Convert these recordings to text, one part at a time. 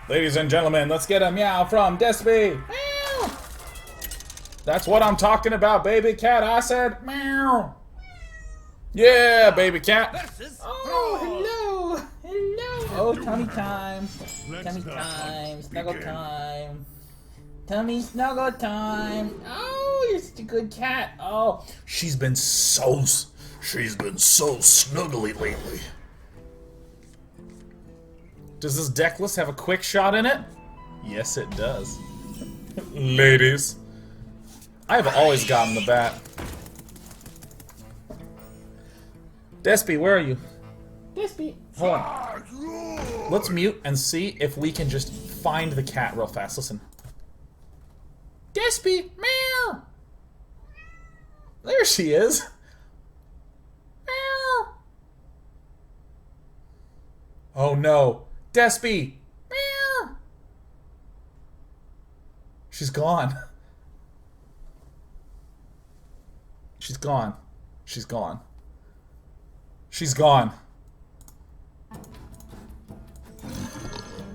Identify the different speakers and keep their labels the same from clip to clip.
Speaker 1: Ladies and gentlemen, let's get a meow from Despy. Meow. That's what I'm talking about, baby cat. I said meow. Yeah, baby cat.
Speaker 2: Oh, hello. Hello. Oh, tummy time. Tummy time. Snuggle time. Tummy snuggle time. Oh, you're such a good cat. Oh,
Speaker 1: she's been so snuggly lately. Does this deck list have a quick shot in it? Yes, it does. Ladies. I have always gotten the bat. Despy, where are you?
Speaker 2: Despy.
Speaker 1: Hold on. Let's mute and see if we can just find the cat real fast. Listen. Despy! Meow! There she is. Meow! Oh no. Despy! Meow! She's gone. She's gone. She's gone. She's gone.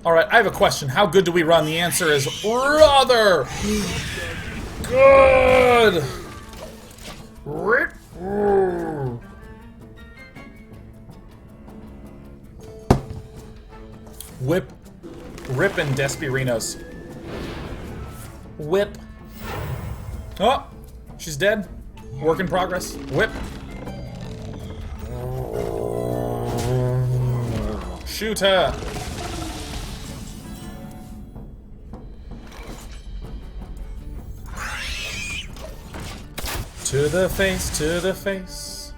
Speaker 1: Alright, I have a question. How good do we run? The answer is rather good! Whip. Rippin' Desperinos. Whip. Oh! She's dead. Work in progress. Whip. Shoot her! To the face, to the face.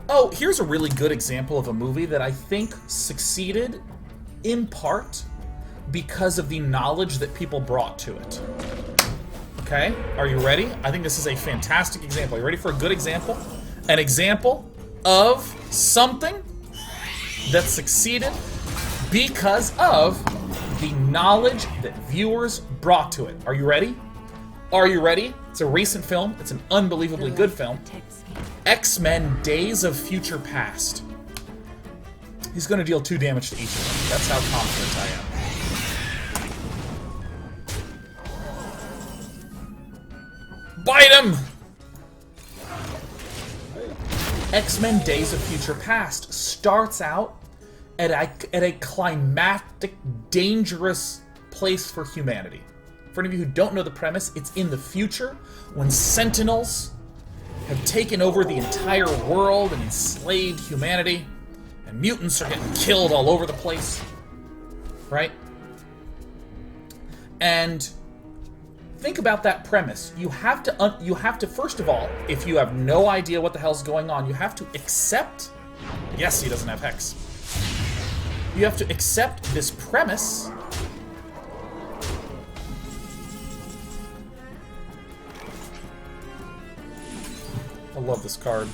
Speaker 1: Oh, here's a really good example of a movie that I think succeeded in part because of the knowledge that people brought to it. Okay, are you ready? I think this is a fantastic example. Are you ready for a good example? An example of something that succeeded because of the knowledge that viewers brought to it. Are you ready? Are you ready? It's a recent film. It's an unbelievably good film. X-Men Days of Future Past. He's going to deal 2 damage to each of them. That's how confident I am. Bite him! X-Men Days of Future Past starts out at a climactic, dangerous place for humanity. For any of you who don't know the premise, it's in the future when Sentinels have taken over the entire world and enslaved humanity, and mutants are getting killed all over the place, right? And think about that premise. You have to first of all, if you have no idea what the hell's going on, you have to accept. Yes, he doesn't have Hex. You have to accept this premise. I love this card.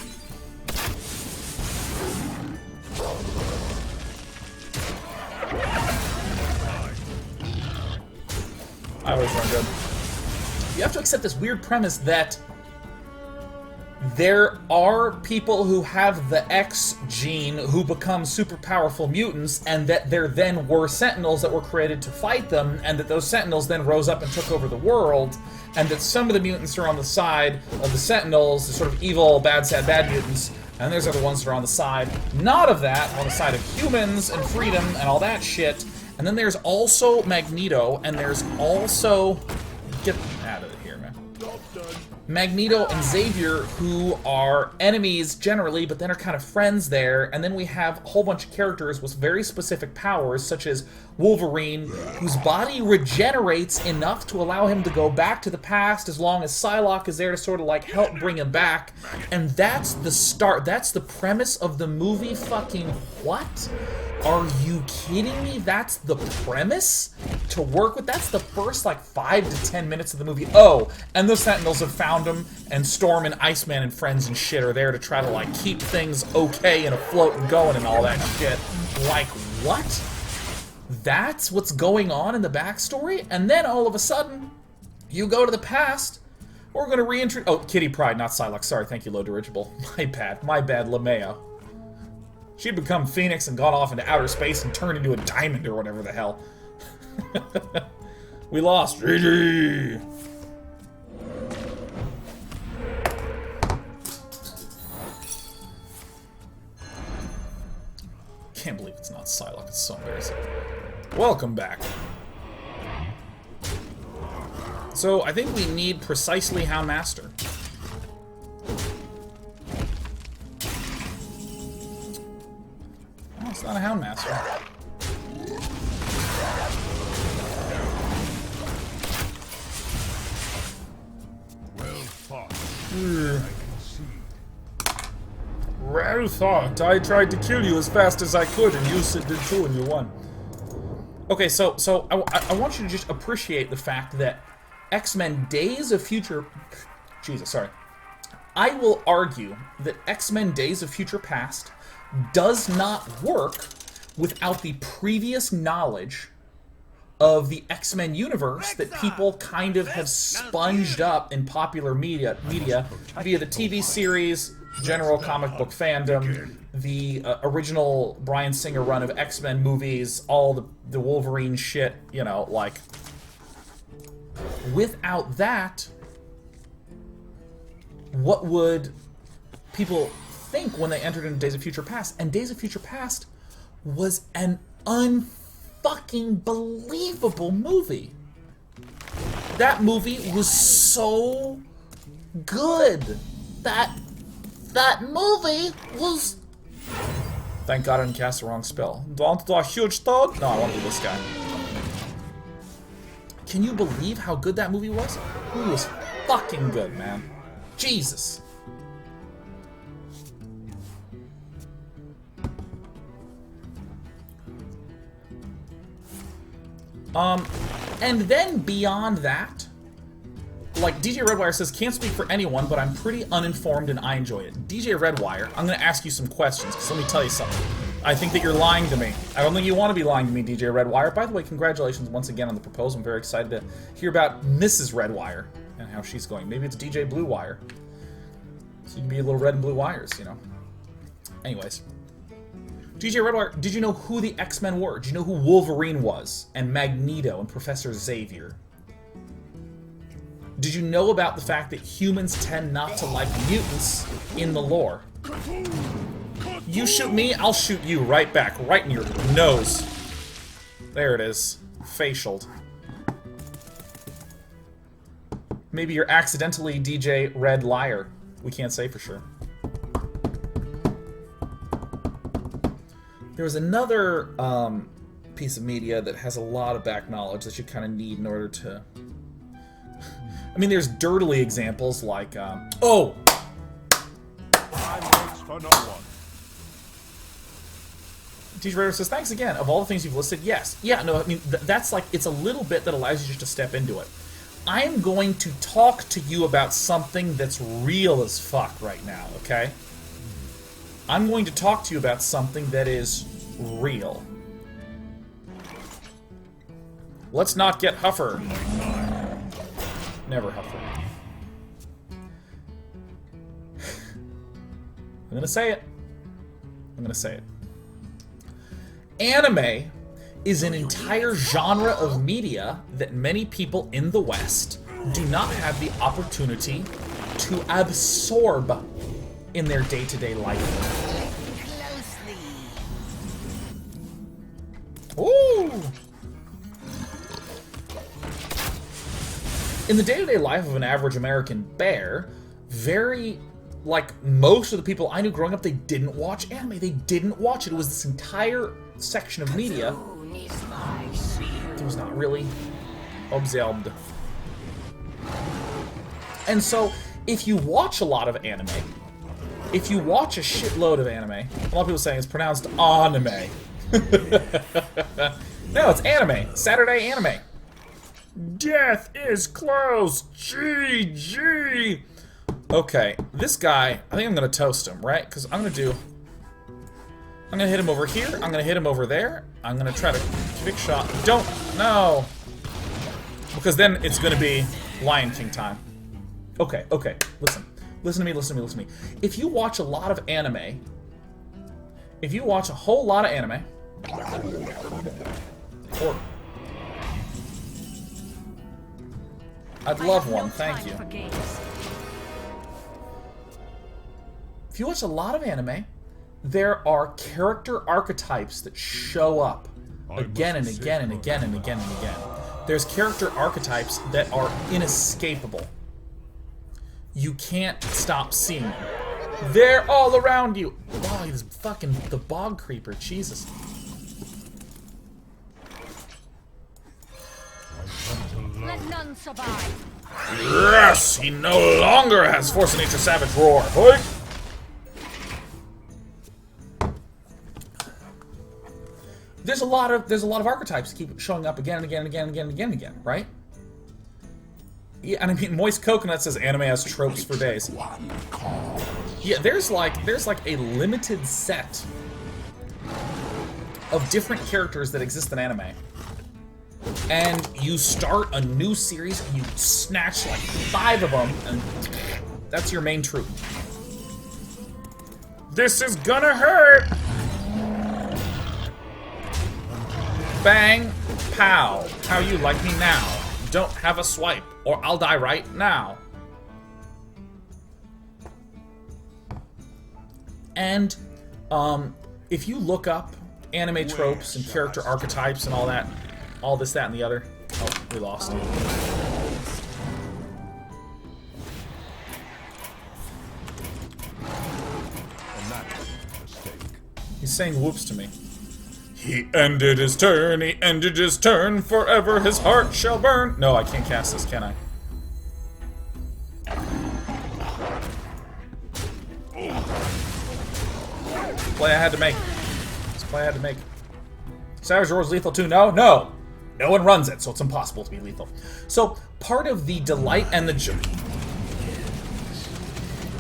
Speaker 1: I always run good. You have to accept this weird premise that there are people who have the X gene who become super powerful mutants, and that there then were Sentinels that were created to fight them, and that those Sentinels then rose up and took over the world, and that some of the mutants are on the side of the Sentinels, the sort of evil, bad, sad, bad mutants, and there's other ones that are on the side, not of that, on the side of humans and freedom and all that shit. And then there's also Magneto, and there's also... Get out of here, man. Magneto and Xavier, who are enemies generally, but then are kind of friends there. And then we have a whole bunch of characters with very specific powers, such as Wolverine, whose body regenerates enough to allow him to go back to the past as long as Psylocke is there to sort of like help bring him back. And that's the start. That's the premise of the movie. Fucking what? Are you kidding me? That's the premise to work with? That's the first, like, 5 to 10 minutes of the movie. Oh, and the Sentinels have found him, and Storm and Iceman and friends and shit are there to try to, like, keep things okay and afloat and going and all that shit. Like, what? That's what's going on in the backstory? And then, all of a sudden, you go to the past. We're going to reintroduce... Oh, Kitty Pryde, not Psylocke. Sorry, thank you, Low Dirigible. My bad, LeMayo. She'd become Phoenix and gone off into outer space and turned into a diamond or whatever the hell. We lost. GG! Can't believe it's not Psylocke. It's so embarrassing. Welcome back. So, I think we need precisely Houndmaster. Oh, it's not a Houndmaster.
Speaker 3: Well fought.
Speaker 1: Well thought. I tried to kill you as fast as I could, and you did too, and you won. Okay, so I want you to just appreciate the fact that X-Men Days of Future... Jesus, sorry. I will argue that X-Men Days of Future Past does not work without the previous knowledge of the X-Men universe that people kind of have sponged up in popular media via the TV series, general comic book fandom, the original Bryan Singer run of X-Men movies, all the Wolverine shit, you know, like... Without that, what would people think when they entered into Days of Future Past? And Days of Future Past was an unfucking believable movie. That movie was so good. That movie was... Thank God I didn't cast the wrong spell. Do I want to do a huge toad? No, I want to do this guy. Can you believe how good that movie was? The movie was fucking good, man. Jesus. And then beyond that, like DJ Redwire says, can't speak for anyone, but I'm pretty uninformed and I enjoy it. DJ Redwire, I'm gonna ask you some questions, because let me tell you something. I think that you're lying to me. I don't think you want to be lying to me, DJ Redwire. By the way, congratulations once again on the proposal. I'm very excited to hear about Mrs. Redwire and how she's going. Maybe it's DJ Blue Wire. So you can be a little red and blue wires, you know. Anyways. DJ Redwire, did you know who the X-Men were? Did you know who Wolverine was? And Magneto and Professor Xavier? Did you know about the fact that humans tend not to like mutants in the lore? You shoot me, I'll shoot you right back, right in your nose. There it is. Facialed. Maybe you're accidentally DJ Red Liar. We can't say for sure. There was another piece of media that has a lot of back knowledge that you kind of need in order to... I mean, there's dirtily examples like, oh!
Speaker 3: Time waits for no one.
Speaker 1: DJ Raider says, thanks again. Of all the things you've listed, yes. Yeah, no, I mean, that's like, it's a little bit that allows you just to step into it. I am going to talk to you about something that's real as fuck right now, okay? I'm going to talk to you about something that is real. Let's not get Huffer. Never Huffer. I'm gonna say it. I'm gonna say it. Anime is an entire genre of media that many people in the West do not have the opportunity to absorb in their day-to-day life. Ooh! In the day-to-day life of an average American bear, like most of the people I knew growing up, they didn't watch anime. They didn't watch it. It was this entire section of media that was not really observed. And so, if you watch a lot of anime, if you watch a shitload of anime, a lot of people saying it's pronounced anime. No, it's anime. Saturday anime. Death is close. GG. Okay, this guy, I think I'm gonna toast him, right? Because I'm gonna hit him over here. I'm gonna hit him over there. I'm gonna try to kick shot. Don't, no. Because then it's gonna be Lion King time. Okay, okay, listen. Listen to me, listen to me, listen to me. If you watch a lot of anime, if you watch a whole lot of anime, or I'd love one, thank you. If you watch a lot of anime, there are character archetypes that show up again and again and again and again and again. There's character archetypes that are inescapable. You can't stop seeing them. They're all around you. Wow, he's fucking the bog creeper, Jesus.
Speaker 4: Let none survive.
Speaker 1: Yes, he no longer has Force of Nature Savage Roar. Boy. There's a lot of archetypes that keep showing up again and again and again and again and again and again, right? Yeah, and I mean, Moist Coconut says anime has tropes for days. Yeah, there's like a limited set of different characters that exist in anime. And you start a new series and you snatch like 5 of them, and that's your main troop. This is gonna hurt! Bang, pow. How you like me now? Don't have a swipe, or I'll die right now. And, if you look up anime tropes and character archetypes and all that, all this, that, and the other. Oh, we lost. He's saying whoops to me. He ended his turn, forever his heart shall burn. No, I can't cast this, can I? Play I had to make. This play I had to make. Savage Roar is lethal too? No? No! No one runs it, so it's impossible to be lethal. So, part of the delight and the joy...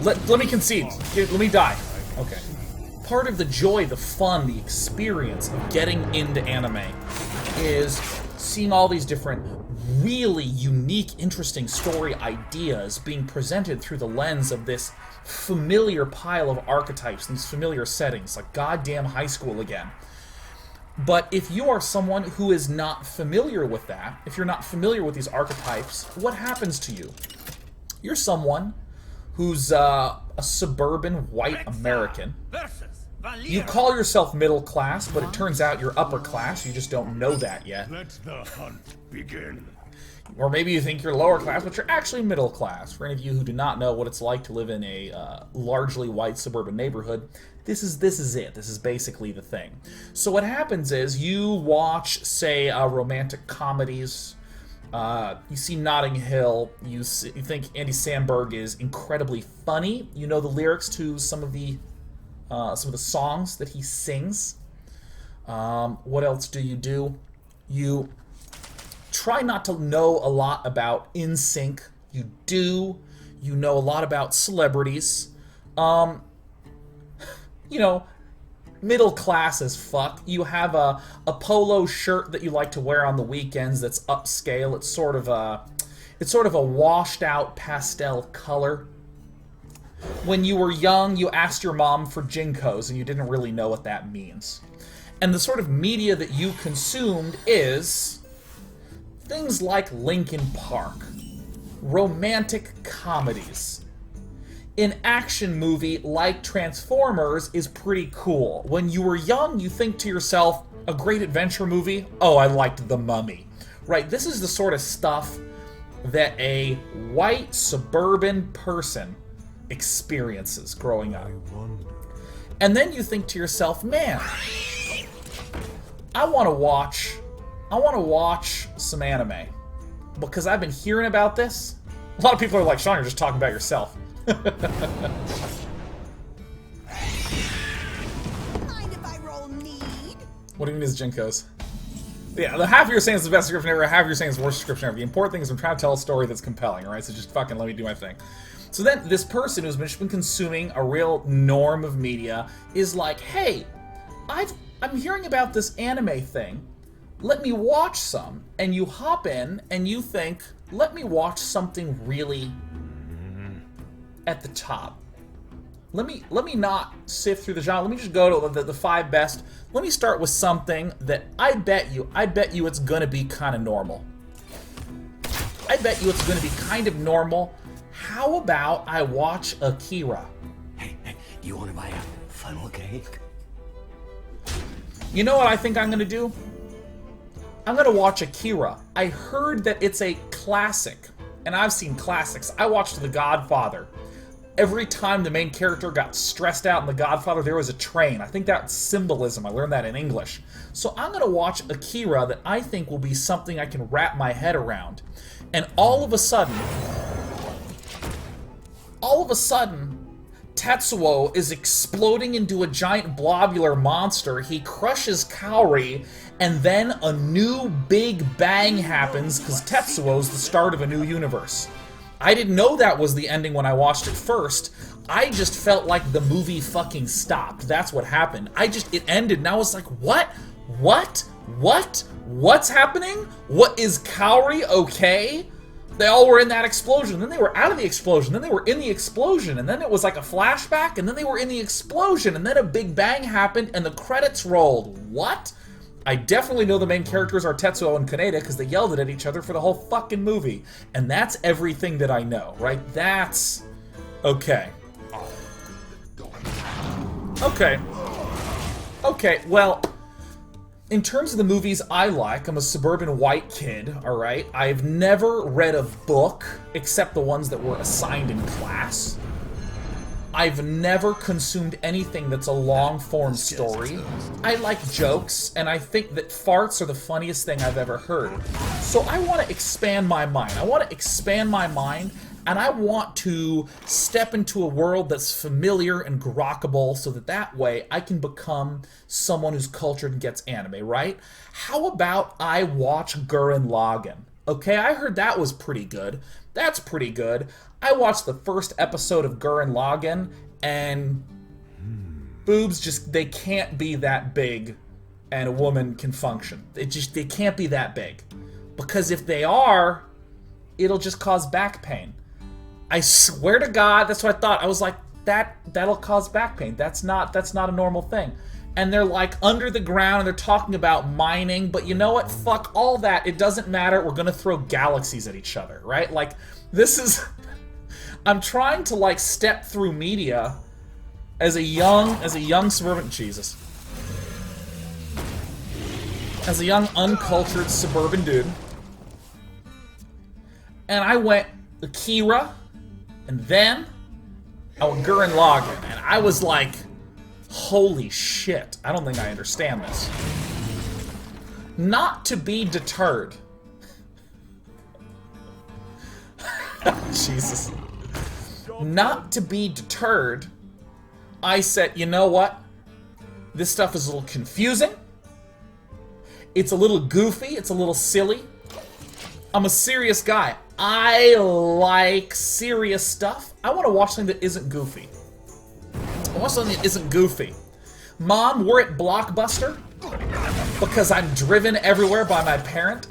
Speaker 1: Let me concede. Let me die. Okay. Part of the joy, the fun, the experience of getting into anime is seeing all these different really unique, interesting story ideas being presented through the lens of this familiar pile of archetypes, these familiar settings, like goddamn high school again. But if you are someone who is not familiar with that, if you're not familiar with these archetypes, what happens to you? You're someone who's a suburban white American. You call yourself middle class, but it turns out you're upper class. You just don't know that yet.
Speaker 3: Let the hunt begin.
Speaker 1: Or maybe you think you're lower class, but you're actually middle class. For any of you who do not know what it's like to live in a largely white suburban neighborhood, this is it. This is basically the thing. So what happens is you watch, say, romantic comedies. You see Notting Hill. You think Andy Samberg is incredibly funny. You know the lyrics to some of the songs that he sings. What else do? You try not to know a lot about NSYNC. You do. You know a lot about celebrities. You know, middle class as fuck. You have a polo shirt that you like to wear on the weekends that's upscale. It's sort of a washed out pastel color. When you were young, you asked your mom for Jinkos and you didn't really know what that means. And the sort of media that you consumed is things like Linkin Park, romantic comedies. An action movie like Transformers is pretty cool. When you were young, you think to yourself, a great adventure movie? Oh, I liked The Mummy. Right, this is the sort of stuff that a white suburban person experiences growing up. And then you think to yourself, man, I want to watch some anime. Because I've been hearing about this. A lot of people are like, Sean, you're just talking about yourself.
Speaker 4: Mind if I roll need?
Speaker 1: What do you mean is Jinkos? Yeah, the half of you're saying is the best description ever, half of you're saying is the worst description ever. The important thing is I'm trying to tell a story that's compelling, alright? So just fucking let me do my thing. So then this person who's been consuming a real norm of media is like, hey, I'm hearing about this anime thing. Let me watch some. And you hop in and you think, let me watch something really at the top. let me not sift through the genre. Let me just go to the 5 best. Let me start with something that I bet you it's gonna be kind of normal. I bet you it's gonna be kind of normal. How about I watch Akira?
Speaker 5: Hey, do you want to buy a funnel cake?
Speaker 1: You know what I think I'm gonna do? I'm gonna watch Akira. I heard that it's a classic, and I've seen classics. I watched The Godfather. Every time the main character got stressed out in The Godfather, there was a train. I think that's symbolism. I learned that in English. So I'm gonna watch Akira that I think will be something I can wrap my head around. And all of a sudden, Tetsuo is exploding into a giant blobular monster. He crushes Kaori, and then a new big bang happens because Tetsuo's the start of a new universe. I didn't know that was the ending when I watched it first. I just felt like the movie fucking stopped. That's what happened. It ended, and I was like, what? What? What's happening? What, is Kaori okay? They all were in that explosion, then they were out of the explosion, then they were in the explosion, and then it was like a flashback, and then they were in the explosion, and then a big bang happened, and the credits rolled. What? I definitely know the main characters are Tetsuo and Kaneda because they yelled it at each other for the whole fucking movie. And that's everything that I know, right? That's... okay. Okay, well... in terms of the movies I like, I'm a suburban white kid, alright? I've never read a book, except the ones that were assigned in class. I've never consumed anything that's a long-form story. I like jokes, and I think that farts are the funniest thing I've ever heard. So I want to expand my mind. And I want to step into a world that's familiar and grokkable so that way I can become someone who's cultured and gets anime, right? How about I watch Gurren Lagann? Okay, I heard that was pretty good. That's pretty good. I watched the first episode of Gurren Lagann, and boobs just, they can't be that big and a woman can function. They can't be that big. Because if they are, it'll just cause back pain. I swear to God, that's what I thought. I was like, that'll cause back pain. That's not a normal thing. And they're like under the ground and they're talking about mining, but you know what? Fuck all that. It doesn't matter. We're gonna throw galaxies at each other, right? Like, this is... I'm trying to like step through media as a young suburban... Jesus. As a young, uncultured suburban dude. And I went Akira, and then I went Gurren Lagann, and I was like, holy shit, I don't think I understand this. Not to be deterred. Jesus. Not to be deterred, I said, you know what? This stuff is a little confusing. It's a little goofy. It's a little silly. I'm a serious guy. I like serious stuff. I want to watch something that isn't goofy. I want something that isn't goofy. Mom, we're at Blockbuster because I'm driven everywhere by my parent.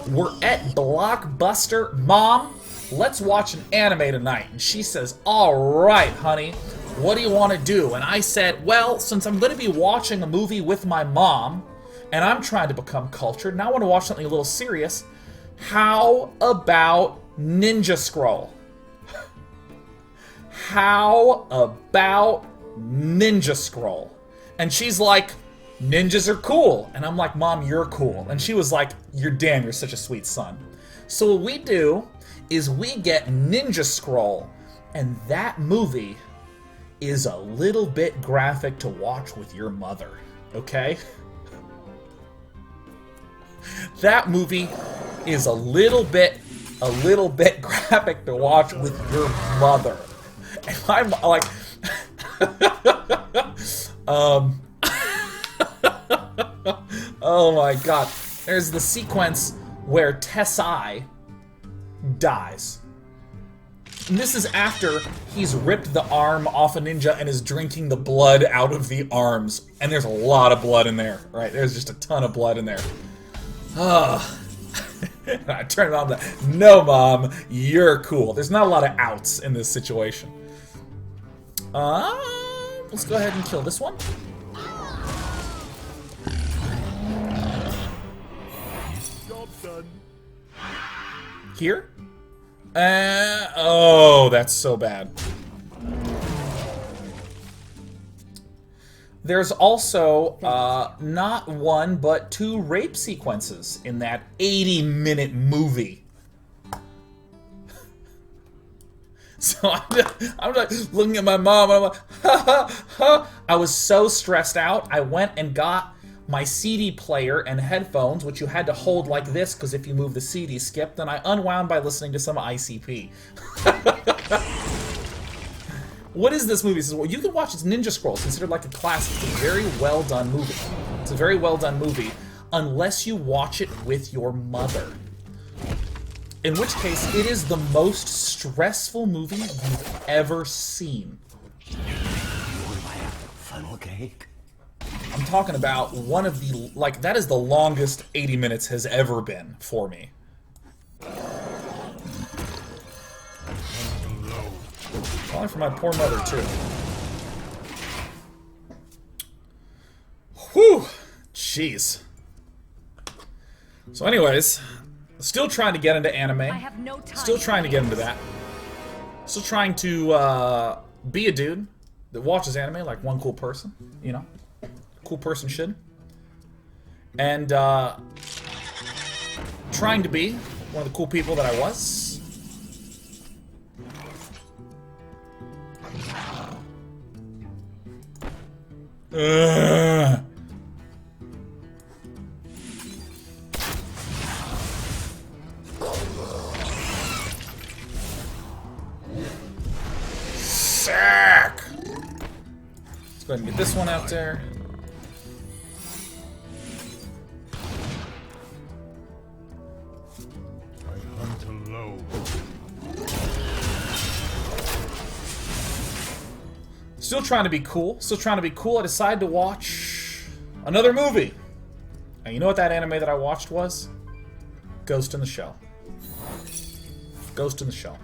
Speaker 1: We're at Blockbuster. Mom, let's watch an anime tonight. And she says, all right, honey, what do you want to do? And I said, well, since I'm going to be watching a movie with my mom, and I'm trying to become cultured, and I want to watch something a little serious, how about Ninja Scroll? How about Ninja Scroll? And she's like, ninjas are cool. And I'm like, Mom, you're cool. And she was like, you're such a sweet son. So what we do is we get Ninja Scroll, and that movie is a little bit graphic to watch with your mother, okay? That movie is a little bit graphic to watch with your mother. And I'm like, oh my god. There's the sequence where Tessai dies. And this is after he's ripped the arm off a ninja and is drinking the blood out of the arms. And there's a lot of blood in there, right? There's just a ton of blood in there. I turn it on the, no, Mom, you're cool. There's not a lot of outs in this situation. Let's go ahead and kill this one.
Speaker 3: Job done.
Speaker 1: Here. Oh, that's so bad. There's also not one, but 2 rape sequences in that 80-minute movie. So I'm like looking at my mom, and I'm like, ha ha ha. I was so stressed out, I went and got my CD player and headphones, which you had to hold like this, because if you move the CD skip, then I unwound by listening to some ICP. What is this movie? It says, well, you can watch it's Ninja Scrolls, considered like a classic. It's a very well done movie. It's a very well done movie, unless you watch it with your mother. In which case, it is the most stressful movie you've ever seen.
Speaker 5: You want to buy a funnel cake?
Speaker 1: I'm talking about one of the, like, that is the longest 80 minutes has ever been for me. Probably for my poor mother, too. Whew! Jeez. So anyways, still trying to get into anime.
Speaker 4: I have no time.
Speaker 1: Still trying to get into that. Still trying to be a dude that watches anime like one cool person, you know? Cool person should. And trying to be one of the cool people that I was. Sack! Let's go ahead and get this one out there.
Speaker 3: I hunt alone.
Speaker 1: Still trying to be cool. Still trying to be cool. I decided to watch another movie. And you know what that anime that I watched was? Ghost in the Shell. Ghost in the Shell.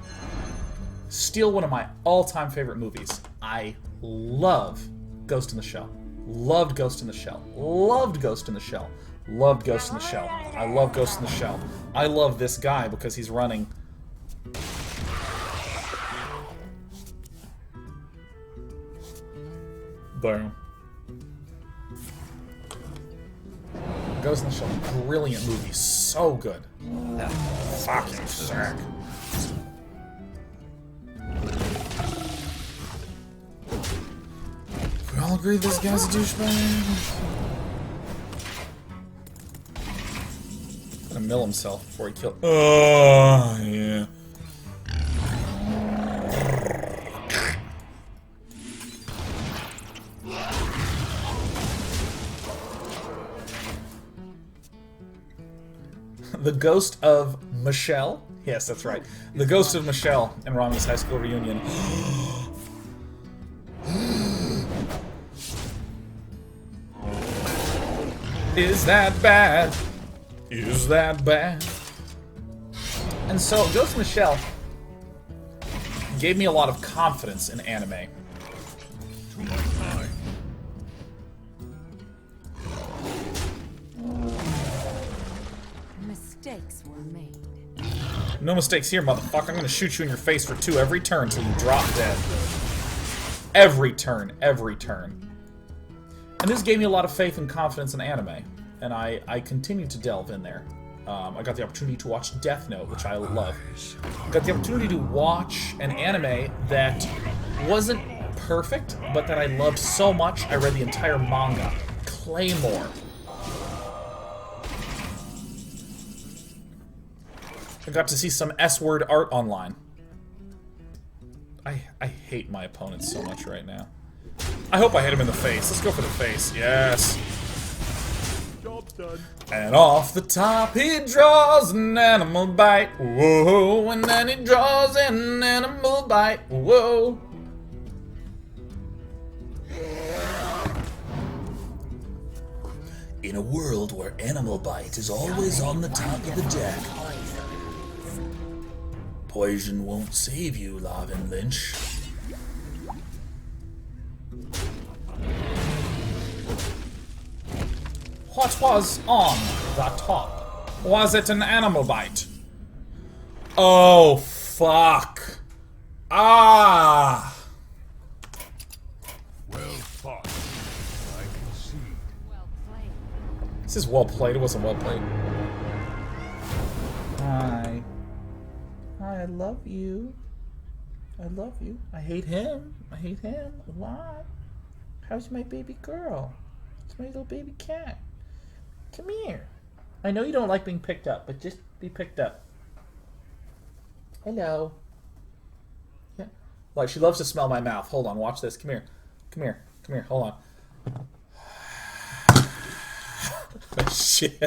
Speaker 1: Still one of my all-time favorite movies. I love Ghost in the Shell. Loved Ghost in the Shell. Loved Ghost in the Shell. Loved Ghost in the Shell. I love Ghost in the Shell. I love this guy because he's running. Boom. Ghost in the Shell. Brilliant movie. So good. Fucking sack. We all agree this guy's a douchebag. Gonna mill himself before he kills. Oh, yeah. The ghost of Michelle. Yes, that's right. The ghost of Michelle in Rami's high school reunion. Is that bad? Is that bad? And so, Ghost in the Shell gave me a lot of confidence in anime.
Speaker 3: To my time.
Speaker 4: Mistakes were made.
Speaker 1: No mistakes here, motherfucker. I'm gonna shoot you in your face for 2 every turn till you drop dead. Every turn, every turn. And this gave me a lot of faith and confidence in anime, and I continue to delve in there. I got the opportunity to watch Death Note, which I love. I got the opportunity to watch an anime that wasn't perfect, but that I loved so much, I read the entire manga. Claymore. I got to see some S-word art online. I hate my opponent so much right now. I hope I hit him in the face. Let's go for the face. Yes.
Speaker 3: Job done.
Speaker 1: And off the top he draws an animal bite. Whoa. And then he draws an animal bite. Whoa. In a world where animal bite is always on the top of the deck, Poison won't save you, Lavin Lynch. What was on the top? Was it an animal bite? Oh, fuck. Ah!
Speaker 3: Well fought. I concede.
Speaker 4: Well played.
Speaker 1: This is well played. It wasn't well played.
Speaker 2: Hi. Hi, I love you. I love you. I hate him. I hate him a lot. How's my baby girl? It's my little baby cat. Come here. I know you don't like being picked up, but just be picked up. Hello.
Speaker 1: Yeah. Like, she loves to smell my mouth. Hold on, watch this. Come here. Come here. Come here. Hold on. Shit.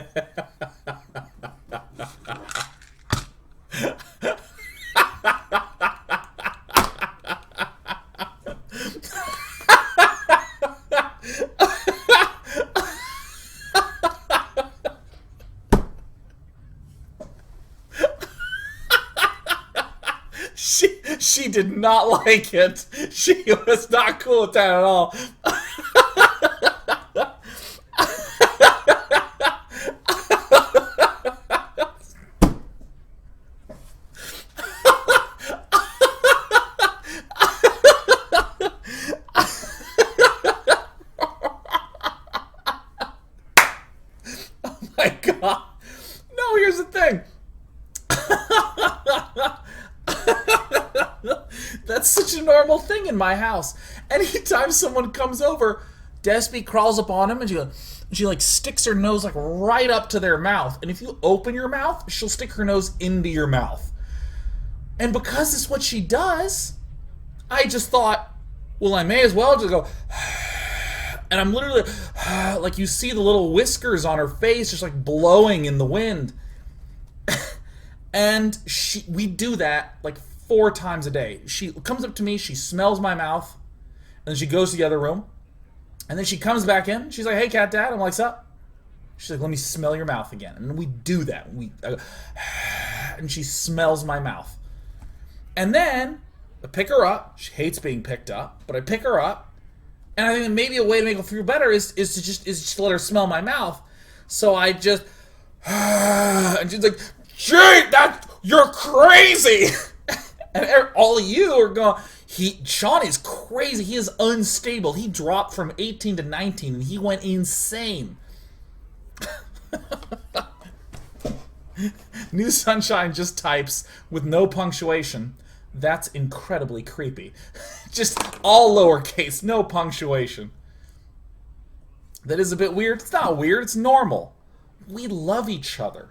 Speaker 1: She did not like it. She was not cool with that at all. Oh my god. No, here's the thing. That's such a normal thing in my house. Anytime someone comes over, Despy crawls up on him and she like sticks her nose like right up to their mouth. And if you open your mouth, she'll stick her nose into your mouth. And because it's what she does, I just thought, well, I may as well just go. And I'm literally like, you see the little whiskers on her face just like blowing in the wind. And we do that like 4 times a day. She comes up to me, she smells my mouth, and then she goes to the other room, and then she comes back in. She's like, "Hey, cat dad." I'm like, "What's up?" She's like, "Let me smell your mouth again." And we do that. And she smells my mouth. And then I pick her up. She hates being picked up, but I pick her up, and I think that maybe a way to make her feel better is to just let her smell my mouth. So I just and she's like, "Jake, you're crazy." And all of you are going, Sean is crazy. He is unstable. He dropped from 18 to 19, and he went insane. New Sunshine just types with no punctuation. That's incredibly creepy. Just all lowercase, no punctuation. That is a bit weird. It's not weird. It's normal. We love each other.